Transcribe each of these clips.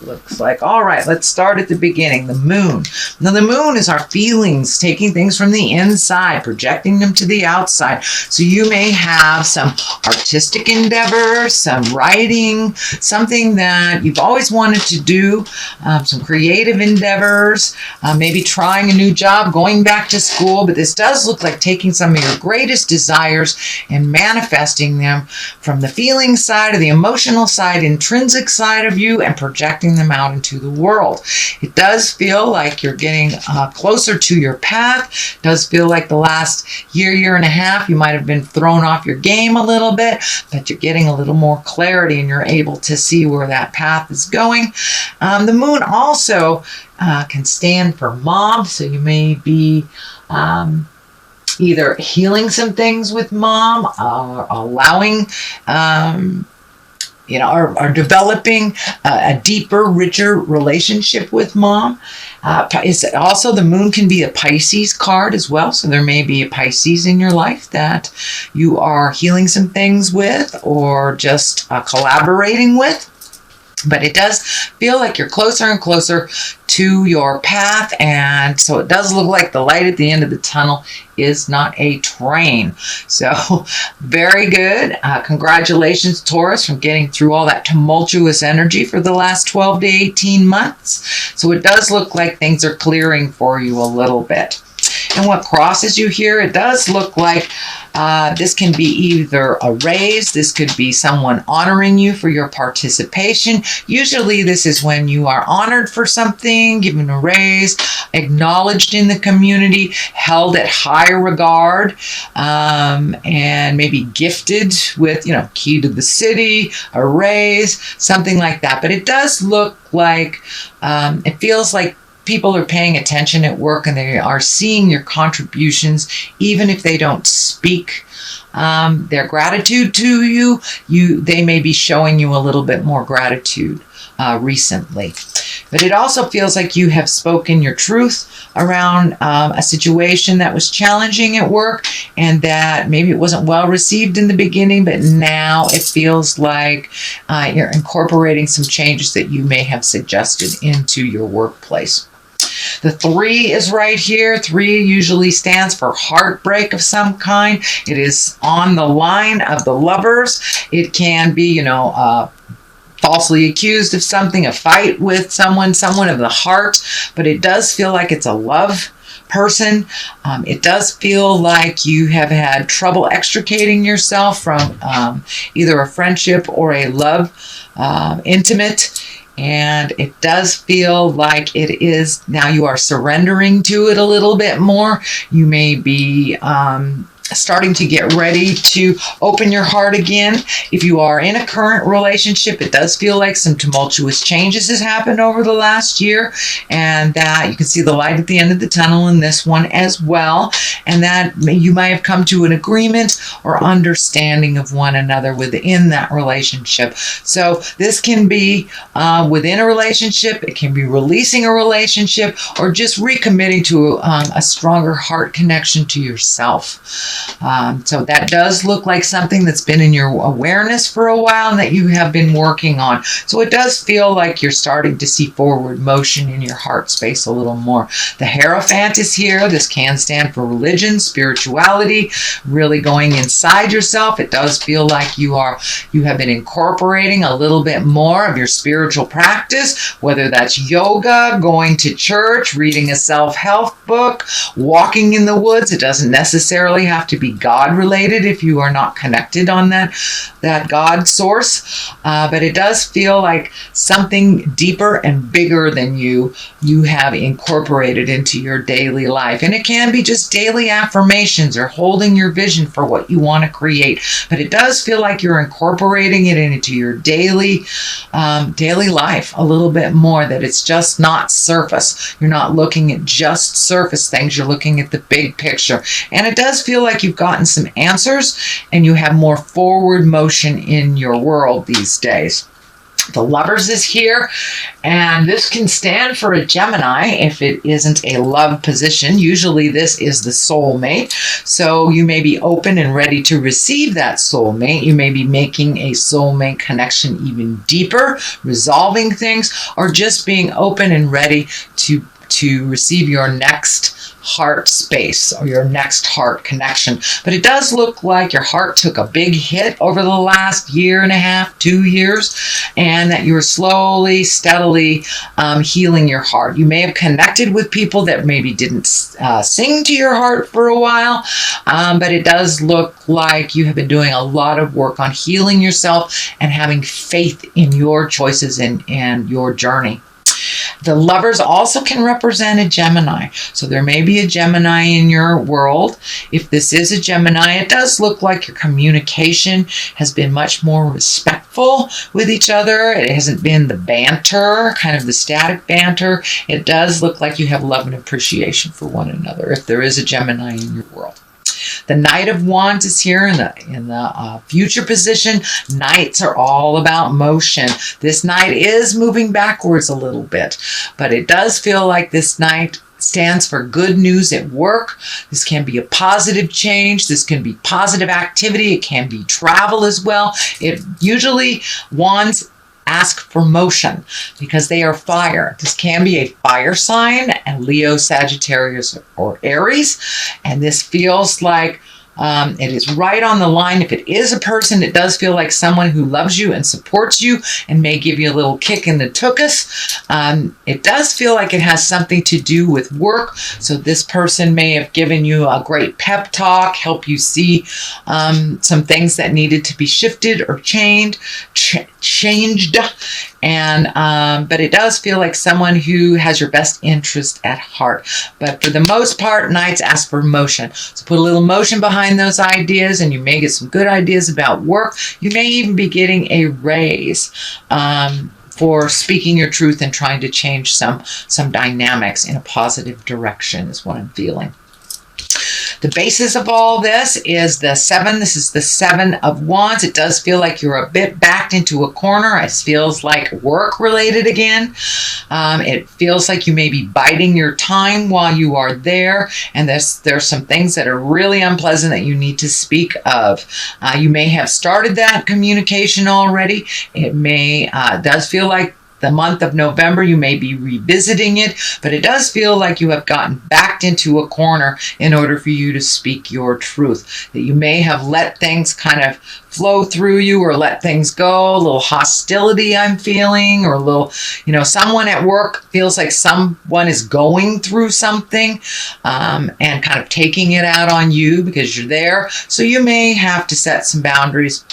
looks like. All right, let's start at the beginning. The moon. Now, the moon is our feelings, taking things from the inside, projecting them to the outside. So you may have some artistic endeavor, some writing, something that you've always wanted to do, some creative endeavors, maybe trying a new job, going back to school. But this does look like taking some of your greatest desires and manifesting them from the feeling side or the emotional side, intrinsic side of you, and projecting them out into the world. It does feel like you're getting closer to your path. It does feel like the last year and a half, you might have been thrown off your game a little bit, but you're getting a little more clarity and you're able to see where that path is going. The moon also can stand for mom, so you may be either healing some things with mom, or allowing, or developing a deeper, richer relationship with mom. Also, the moon can be a Pisces card as well. So there may be a Pisces in your life that you are healing some things with or just collaborating with. But it does feel like you're closer and closer to your path. And so it does look like the light at the end of the tunnel is not a train. So very good. Congratulations, Taurus, from getting through all that tumultuous energy for the last 12 to 18 months. So it does look like things are clearing for you a little bit. And what crosses you here, it does look like this can be either a raise, this could be someone honoring you for your participation. Usually this is when you are honored for something, given a raise, acknowledged in the community, held at high regard, and maybe gifted with, key to the city, a raise, something like that. But it does look like, it feels like people are paying attention at work and they are seeing your contributions, even if they don't speak their gratitude to you. They may be showing you a little bit more gratitude recently. But it also feels like you have spoken your truth around a situation that was challenging at work, and that maybe it wasn't well received in the beginning, but now it feels like you're incorporating some changes that you may have suggested into your workplace. The 3 is right here. 3 usually stands for heartbreak of some kind. It is on the line of the lovers. It can be, falsely accused of something, a fight with someone of the heart, but it does feel like it's a love person. It does feel like you have had trouble extricating yourself from either a friendship or a love intimate. And it does feel like it is now you are surrendering to it a little bit more. You may be starting to get ready to open your heart again. If you are in a current relationship, it does feel like some tumultuous changes has happened over the last year, and that you can see the light at the end of the tunnel in this one as well, and that you might have come to an agreement or understanding of one another within that relationship. So this can be within a relationship, it can be releasing a relationship, or just recommitting to a stronger heart connection to yourself. So that does look like something that's been in your awareness for a while and that you have been working on. So it does feel like you're starting to see forward motion in your heart space a little more. The Hierophant is here. This can stand for religion, spirituality, really going inside yourself. It does feel like you have been incorporating a little bit more of your spiritual practice, whether that's yoga, going to church, reading a self-help book, walking in the woods. It doesn't necessarily have to be God related if you are not connected on that God source, but it does feel like something deeper and bigger than you have incorporated into your daily life. And it can be just daily affirmations or holding your vision for what you want to create, but it does feel like you're incorporating it into your daily life a little bit more, that it's just not surface. You're not looking at just surface things, you're looking at the big picture. And it does feel like you've gotten some answers and you have more forward motion in your world these days. The Lovers is here, and this can stand for a Gemini if it isn't a love position. Usually this is the soulmate, so you may be open and ready to receive that soulmate. You may be making a soulmate connection even deeper, resolving things, or just being open and ready to receive your next heart space or your next heart connection. But it does look like your heart took a big hit over the last 1.5 to 2 years, and that you're slowly, steadily healing your heart. You may have connected with people that maybe didn't sing to your heart for a while, but it does look like you have been doing a lot of work on healing yourself and having faith in your choices and your journey. The Lovers also can represent a Gemini. So there may be a Gemini in your world. If this is a Gemini, it does look like your communication has been much more respectful with each other. It hasn't been the banter, kind of the static banter. It does look like you have love and appreciation for one another if there is a Gemini in your world. The Knight of Wands is here in the future position. Knights are all about motion. This Knight is moving backwards a little bit, but it does feel like this Knight stands for good news at work. This can be a positive change. This can be positive activity. It can be travel as well. It usually, Wands ask for motion because they are fire. This can be a fire sign, and Leo, Sagittarius, or Aries. And this feels like it is right on the line. If it is a person, it does feel like someone who loves you and supports you and may give you a little kick in the tuchus. It does feel like it has something to do with work. So this person may have given you a great pep talk, help you see some things that needed to be shifted or changed. But it does feel like someone who has your best interest at heart. But for the most part, Knights ask for motion. So put a little motion behind those ideas, and you may get some good ideas about work. You may even be getting a raise for speaking your truth and trying to change some dynamics in a positive direction is what I'm feeling. The basis of all this is the 7. This is the 7 of Wands. It does feel like you're a bit backed into a corner. It feels like work related again. It feels like you may be biding your time while you are there. And there's some things that are really unpleasant that you need to speak of. You may have started that communication already. It may, does feel like the month of November, you may be revisiting it, but it does feel like you have gotten backed into a corner in order for you to speak your truth. That you may have let things kind of flow through you or let things go. A little hostility I'm feeling, or a little, someone at work feels like someone is going through something and kind of taking it out on you because you're there. So you may have to set some boundaries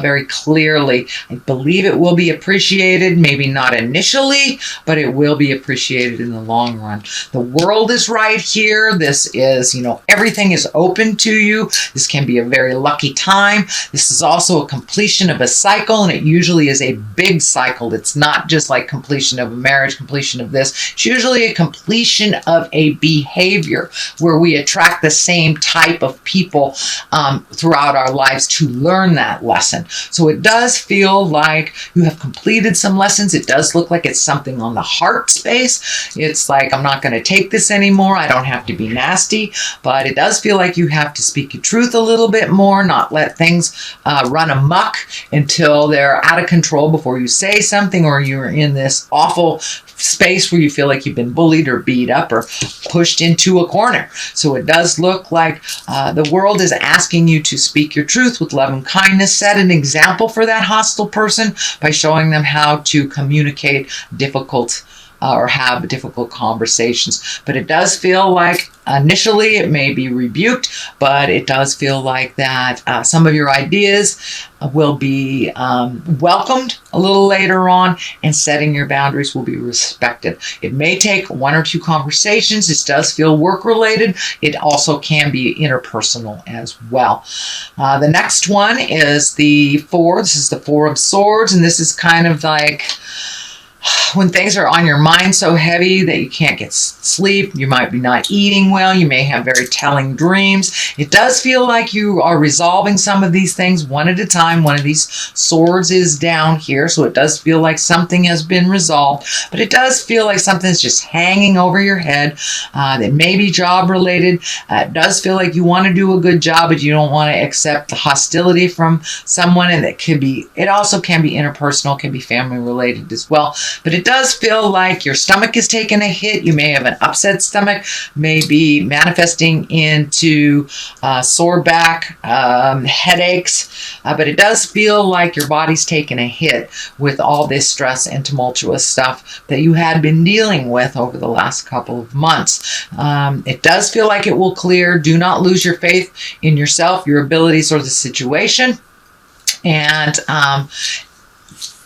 very clearly. I believe it will be appreciated, maybe not initially, but it will be appreciated in the long run. The world is right here. This is, everything is open to you. This can be a very lucky time. This is also a completion of a cycle, and it usually is a big cycle. It's not just like completion of a marriage, completion of this. It's usually a completion of a behavior where we attract the same type of people throughout our lives to learn that lesson. So it does feel like you have completed some lessons. It does look like it's something on the heart space. It's like, I'm not going to take this anymore. I don't have to be nasty, but it does feel like you have to speak your truth a little bit more, not let things run amok until they're out of control before you say something, or you're in this awful space where you feel like you've been bullied or beat up or pushed into a corner. So it does look like the world is asking you to speak your truth with love and kindness. Set an example for that hostile person by showing them how to communicate difficult or have difficult conversations. But it does feel like initially it may be rebuked, but it does feel like that some of your ideas will be welcomed a little later on, and setting your boundaries will be respected. It may take 1 or 2 conversations. This does feel work related. It also can be interpersonal as well. The next one is the 4. This is the 4 of Swords, and this is kind of like When things are on your mind so heavy that you can't get sleep, you might be not eating well, you may have very telling dreams. It does feel like you are resolving some of these things one at a time. One of these swords is down here, so it does feel like something has been resolved, but it does feel like something's just hanging over your head that may be job related. It does feel like you want to do a good job, but you don't want to accept the hostility from someone, and it also can be interpersonal, can be family related as well. But it does feel like your stomach is taking a hit. You may have an upset stomach, may be manifesting into sore back, headaches, but it does feel like your body's taking a hit with all this stress and tumultuous stuff that you had been dealing with over the last couple of months. It does feel like it will clear. Do not lose your faith in yourself, your abilities, or the situation. And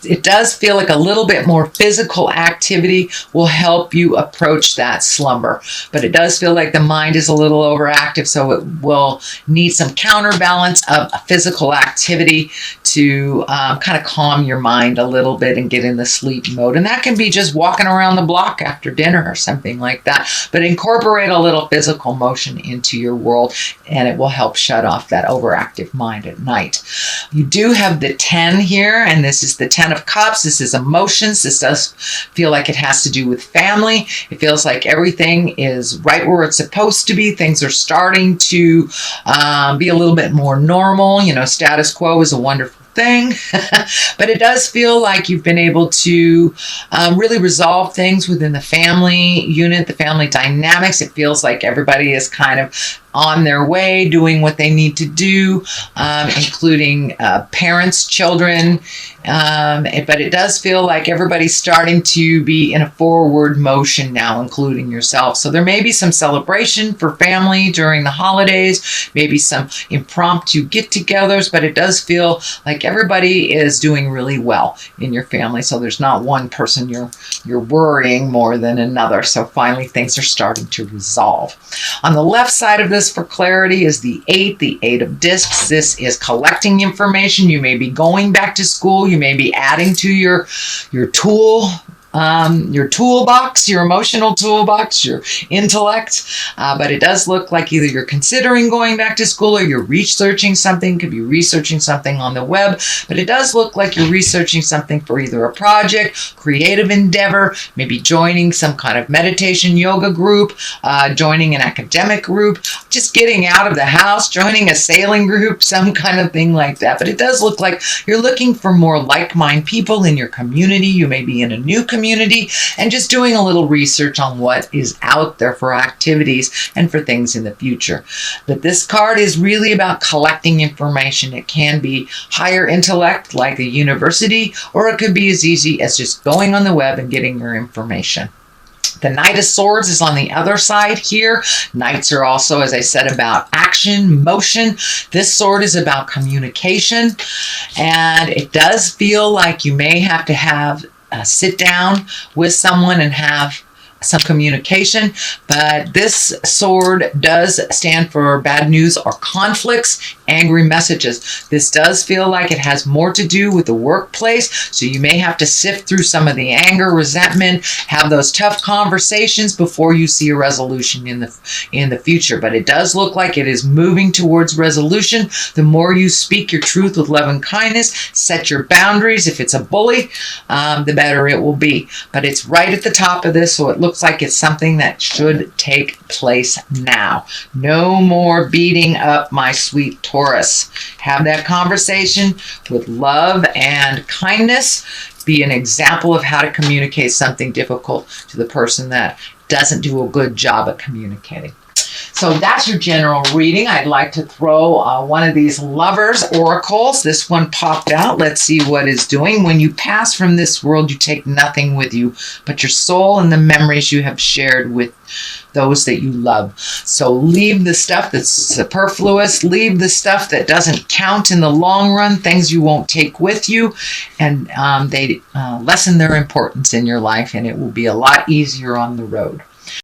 it does feel like a little bit more physical activity will help you approach that slumber. But it does feel like the mind is a little overactive, so it will need some counterbalance of physical activity to kind of calm your mind a little bit and get in the sleep mode. And that can be just walking around the block after dinner or something like that. But incorporate a little physical motion into your world, and it will help shut off that overactive mind at night. You do have the 10 here, and this is the 10 of Cups. This is emotions. This does feel like it has to do with family. It feels like everything is right where it's supposed to be. Things are starting to be a little bit more normal. Status quo is a wonderful thing, but it does feel like you've been able to really resolve things within the family unit, the family dynamics. It feels like everybody is kind of on their way, doing what they need to do, including parents, children. But it does feel like everybody's starting to be in a forward motion now, including yourself. So there may be some celebration for family during the holidays, maybe some impromptu get-togethers, but it does feel like everybody is doing really well in your family. So there's not one person you're worrying more than another. So finally things are starting to resolve. On the left side of this, for clarity, is the 8 of discs. This is collecting information. You may be going back to school. You may be adding to your toolbox, your emotional toolbox, your intellect. But it does look like either you're considering going back to school or you're researching something. Could be researching something on the web, but it does look like you're researching something for either a project, creative endeavor, maybe joining some kind of meditation yoga group, joining an academic group, just getting out of the house, joining a sailing group, some kind of thing like that. But it does look like you're looking for more like-minded people in your community. You may be in a new community and just doing a little research on what is out there for activities and for things in the future. But this card is really about collecting information. It can be higher intellect like a university, or it could be as easy as just going on the web and getting your information. The Knight of Swords is on the other side here. Knights are also, as I said, about action, motion. This sword is about communication, and it does feel like you may have to sit down with someone and have some communication, but this sword does stand for bad news or conflicts, angry messages. This does feel like it has more to do with the workplace, so you may have to sift through some of the anger, resentment, have those tough conversations before you see a resolution in the future. But it does look like it is moving towards resolution. The more you speak your truth with love and kindness, set your boundaries. If it's a bully, the better it will be. But it's right at the top of this, so it looks like it's something that should take place now. No more beating up my sweet Taurus. Have that conversation with love and kindness. Be an example of how to communicate something difficult to the person that doesn't do a good job at communicating. So that's your general reading. I'd like to throw one of these lovers oracles. This one popped out. Let's see what it's doing. When you pass from this world, you take nothing with you but your soul and the memories you have shared with those that you love. So leave the stuff that's superfluous. Leave the stuff that doesn't count in the long run, things you won't take with you, and they lessen their importance in your life, and it will be a lot easier on the road.